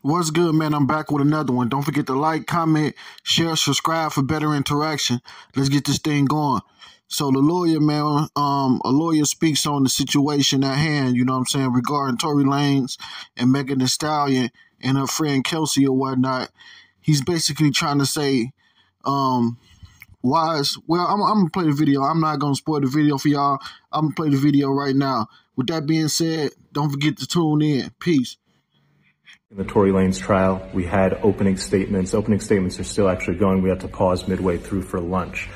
What's good, man? I'm back with another one. Don't forget to like, comment, share, subscribe for better interaction. Let's get this thing going. So the lawyer, man, a lawyer speaks on the situation at hand, you know what I'm saying, regarding Tory Lanez and Megan Thee Stallion and her friend Kelsey or whatnot. He's basically trying to say, I'm going to play the video. I'm not going to spoil the video for y'all. I'm going to play the video right now. With that being said, don't forget to tune in. Peace. In the Tory Lanez trial, we had opening statements. Opening statements are still actually going. We had to pause midway through for lunch.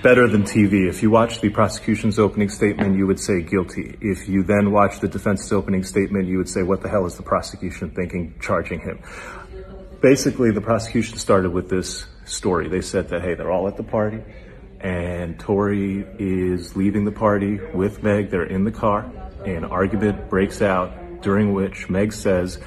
Better than TV. If you watch the prosecution's opening statement, you would say guilty. If you then watch the defense's opening statement, you would say, what the hell is the prosecution thinking, charging him? Basically, the prosecution started with this story. They said that, hey, they're all at the party, and Tory is leaving the party with Meg. They're in the car. An argument breaks out, during which Meg says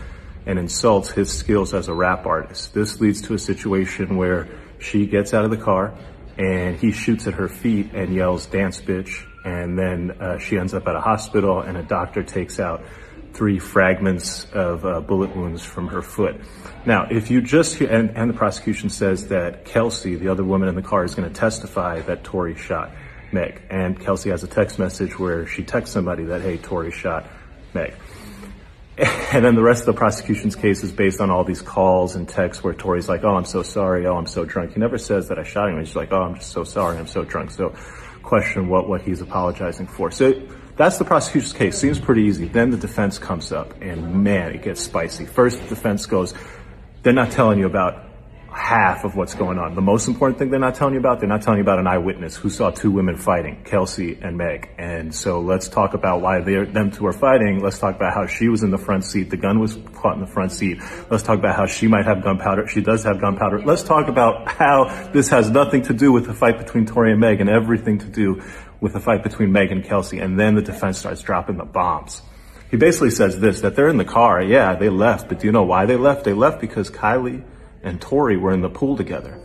and insults his skills as a rap artist. This leads to a situation where she gets out of the car and he shoots at her feet and yells, "Dance, bitch." And then she ends up at a hospital, and a doctor takes out 3 fragments of bullet wounds from her foot. Now, if you just hear, and the prosecution says that Kelsey, the other woman in the car, is going to testify that Tory shot Meg. And Kelsey has a text message where she texts somebody that, hey, Tory shot Meg. And then the rest of the prosecution's case is based on all these calls and texts where Tory's like, oh, I'm so sorry. Oh, I'm so drunk. He never says that I shot him. He's like, oh, I'm just so sorry. I'm so drunk. So question what he's apologizing for. So that's the prosecution's case. Seems pretty easy. Then the defense comes up, and man, it gets spicy. First, the defense goes, they're not telling you about half of what's going on. The most important thing they're not telling you about an eyewitness who saw 2 women fighting, Kelsey and Meg. And so let's talk about why them 2 are fighting. Let's talk about how she was in the front seat. The gun was caught in the front seat. Let's talk about how she might have gunpowder. She does have gunpowder. Let's talk about how this has nothing to do with the fight between Tory and Meg and everything to do with the fight between Meg and Kelsey. And then the defense starts dropping the bombs. He basically says this, that they're in the car. Yeah, they left. But do you know why they left? They left because Kylie and Tory were in the pool together.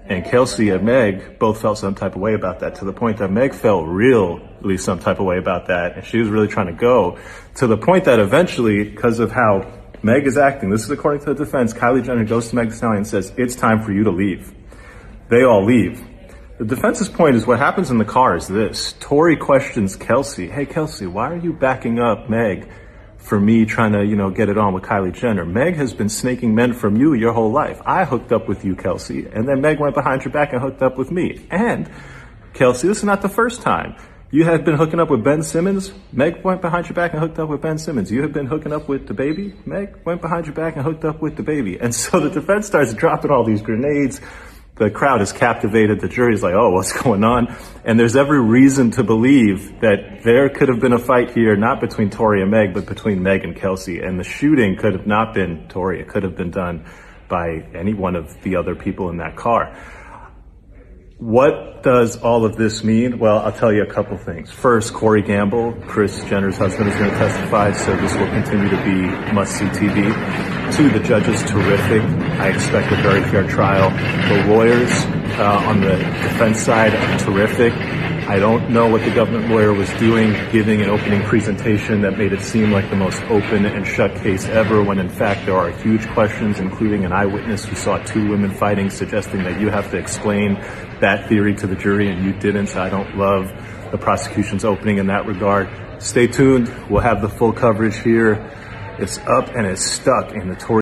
And Kelsey and Meg both felt some type of way about that, to the point that Meg felt really some type of way about that. And she was really trying to go, to the point that eventually, because of how Meg is acting, this is according to the defense, Kylie Jenner goes to Megan Thee Stallion and says, it's time for you to leave. They all leave. The defense's point is what happens in the car is this. Tory questions Kelsey, hey Kelsey, why are you backing up Meg for me trying to, get it on with Kylie Jenner? Meg has been snaking men from you your whole life. I hooked up with you, Kelsey, and then Meg went behind your back and hooked up with me. And Kelsey, this is not the first time. You had been hooking up with Ben Simmons. Meg went behind your back and hooked up with Ben Simmons. You had been hooking up with the baby. Meg went behind your back and hooked up with the baby. And so the defense starts dropping all these grenades. The crowd is captivated. The jury's like, oh, what's going on? And there's every reason to believe that there could have been a fight here, not between Tory and Meg, but between Meg and Kelsey. And the shooting could have not been Tory. It could have been done by any one of the other people in that car. What does all of this mean? Well, I'll tell you a couple things. First, Corey Gamble, Kris Jenner's husband, is going to testify, so this will continue to be must-see TV. 2, the judge is terrific. I expect a very fair trial. The lawyers on the defense side are terrific. I don't know what the government lawyer was doing, giving an opening presentation that made it seem like the most open and shut case ever, when in fact there are huge questions, including an eyewitness who saw 2 women fighting, suggesting that you have to explain that theory to the jury, and you didn't. I don't love the prosecution's opening in that regard. Stay tuned. We'll have the full coverage here. It's up and it's stuck in the Tory